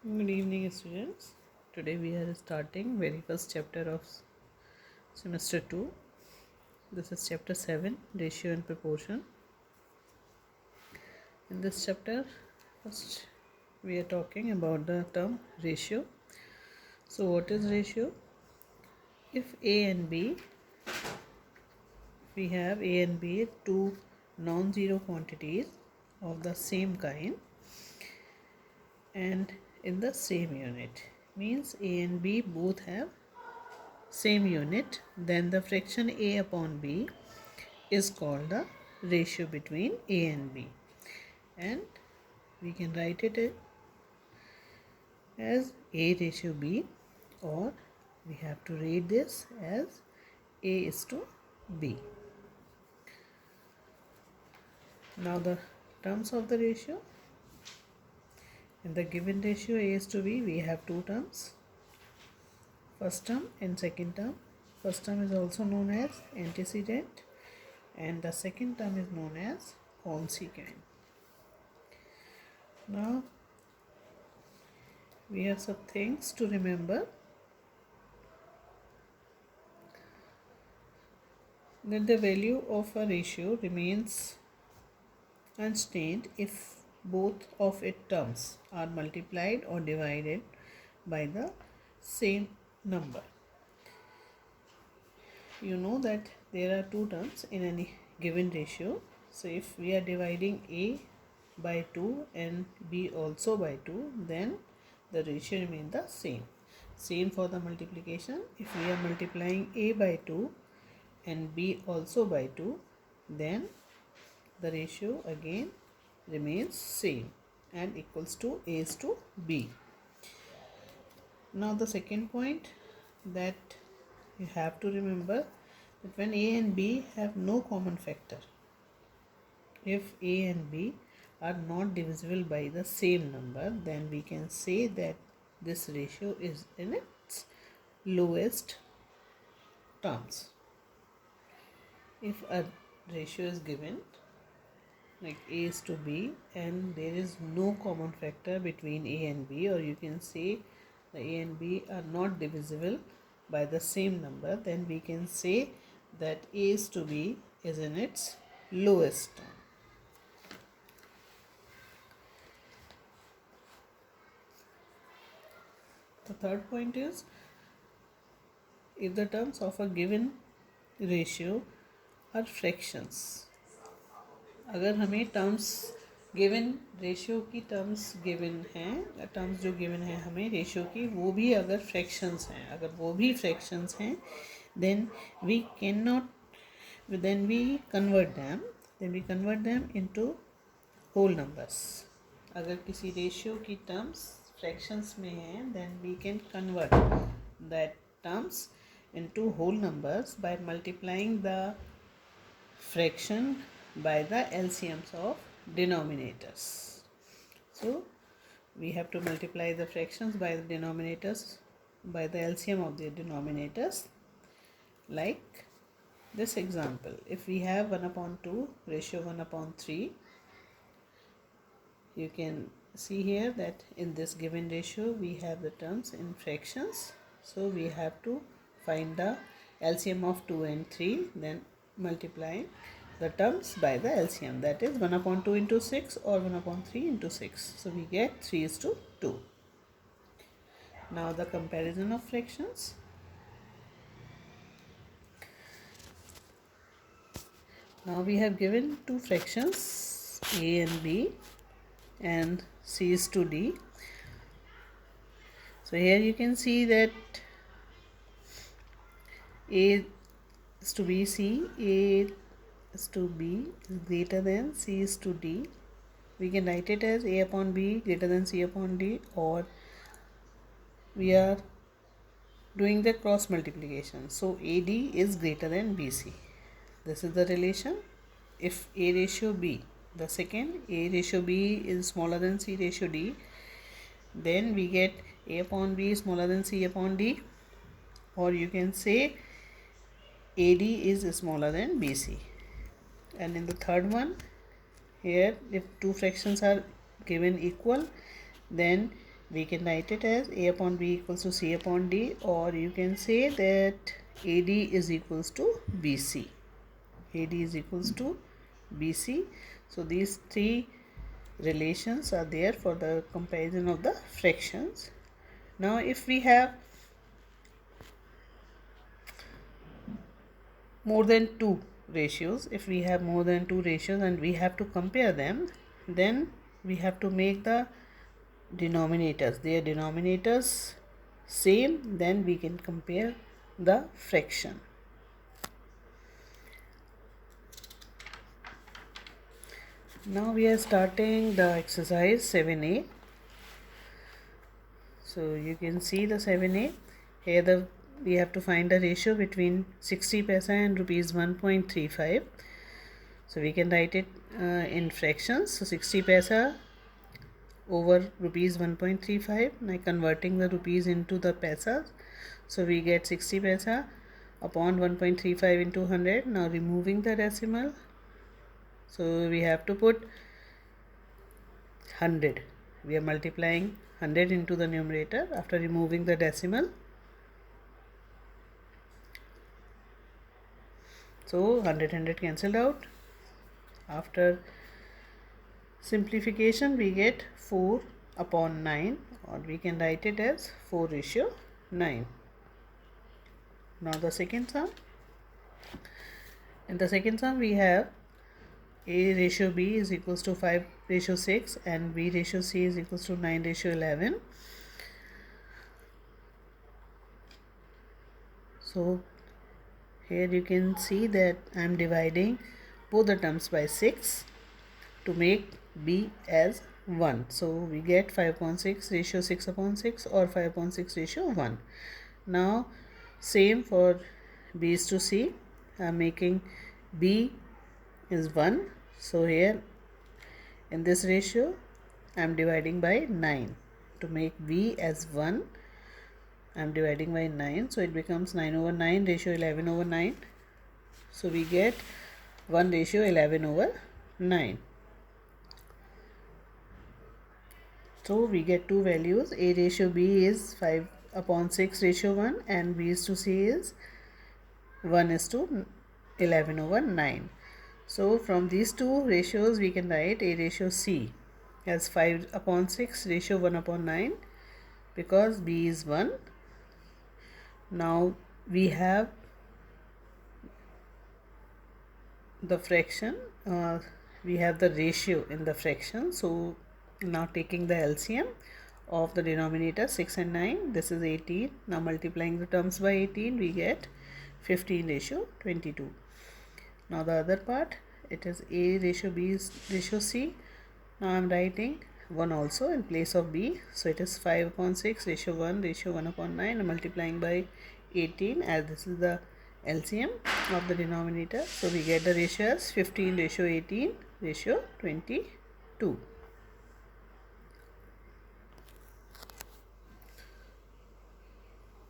Good evening, students. Today we are starting very first chapter of semester 2. This is chapter 7, ratio and proportion. In this chapter, first we are talking about the term ratio. So what is ratio? If A and B, we have A and B, two non-zero quantities of the same kind and in the same unit, means A and B both have same unit, then the fraction A upon B is called the ratio between A and B, and we can write it as A ratio B, or we have to read this as A is to B. Now the terms of the ratio. In the given ratio A is to B, we have two terms, first term and second term. First term is also known as antecedent and the second term is known as consequent. Now we have some things to remember, that the value of a ratio remains unchanged if both of its terms are multiplied or divided by the same number. You know that there are two terms in any given ratio. So if we are dividing A by 2 and B also by 2, then the ratio remains the same. Same for the multiplication. If we are multiplying A by 2 and B also by 2, then the ratio again remains same and equals to A is to B. Now the second point that you have to remember, that when A and B have no common factor, if A and B are not divisible by the same number, then we can say that this ratio is in its lowest terms. If a ratio is given like A is to B and there is no common factor between A and B, or you can say the A and B are not divisible by the same number, then we can say that A is to B is in its lowest term. The third point is, if the terms of a given ratio are fractions, अगर हमें terms given ratio की terms given हैं, terms जो given है हमें ratio की, वो भी अगर फ्रैक्शंस हैं, अगर वो भी फ्रैक्शंस हैं, then we convert them into whole numbers. अगर किसी रेशियो की टर्म्स फ्रैक्शंस में हैं, then we can convert that terms into whole numbers by multiplying the fraction by the LCMs of denominators. So we have to multiply the fractions by the denominators by the LCM of the denominators. Like this example, if we have 1 upon 2 ratio 1 upon 3, you can see here that in this given ratio we have the terms in fractions, so we have to find the LCM of 2 and 3, then multiplying the terms by the LCM, that is 1 upon 2 into 6 or 1 upon 3 into 6. So we get 3 is to 2. Now the comparison of fractions. Now we have given two fractions A and B and C is to D. So here you can see that A is to B C, A is to B is greater than C is to D. We can write it as A upon B greater than C upon D, or we are doing the cross multiplication. So AD is greater than BC. This is the relation. If A ratio B, the second A ratio B is smaller than C ratio D, then we get A upon B is smaller than C upon D, or you can say AD is smaller than BC. And in the third one, here if two fractions are given equal, then we can write it as A upon B equals to C upon D, or you can say that AD is equals to BC. AD is equals to BC. So these three relations are there for the comparison of the fractions. Now if we have more than two ratios, and we have to compare them, then we have to make their denominators same, then we can compare the fraction. Now we are starting the exercise 7a. So you can see the 7a here. We have to find the ratio between 60 paisa and rupees 1.35. So we can write it in fractions. So 60 paisa over rupees 1.35. Now converting the rupees into the paisa. So we get 60 paisa upon 1.35 into 100. Now removing the decimal. So we have to put 100. We are multiplying 100 into the numerator after removing the decimal. So 100 cancelled out. After simplification we get 4 upon 9, or we can write it as 4:9. Now the second sum. In the second sum we have A ratio B is equals to 5:6 and B ratio C is equals to 9:11. So here you can see that I am dividing both the terms by 6 to make B as 1. So we get 5/6 ratio 6/6 or 5/6 ratio 1. Now same for B is to C. I am making B is 1. So here in this ratio I am dividing by 9 to make B as 1. I am dividing by 9, so it becomes 9/9 ratio 11/9. So we get 1 ratio 11/9. So we get two values. A ratio B is 5/6 ratio 1 and B is to C is 1:11/9. So from these two ratios we can write A ratio C as 5/6 ratio 1/9 because B is 1. Now we have the fraction, we have the ratio in the fraction. So now taking the LCM of the denominator 6 and 9, this is 18. Now multiplying the terms by 18 we get 15:22. Now the other part, it is A ratio B is ratio C. Now I am writing 1 also in place of B. So it is 5/6 ratio 1 ratio 1/9 multiplying by 18, as this is the LCM of the denominator. So we get the ratio as 15:18:22.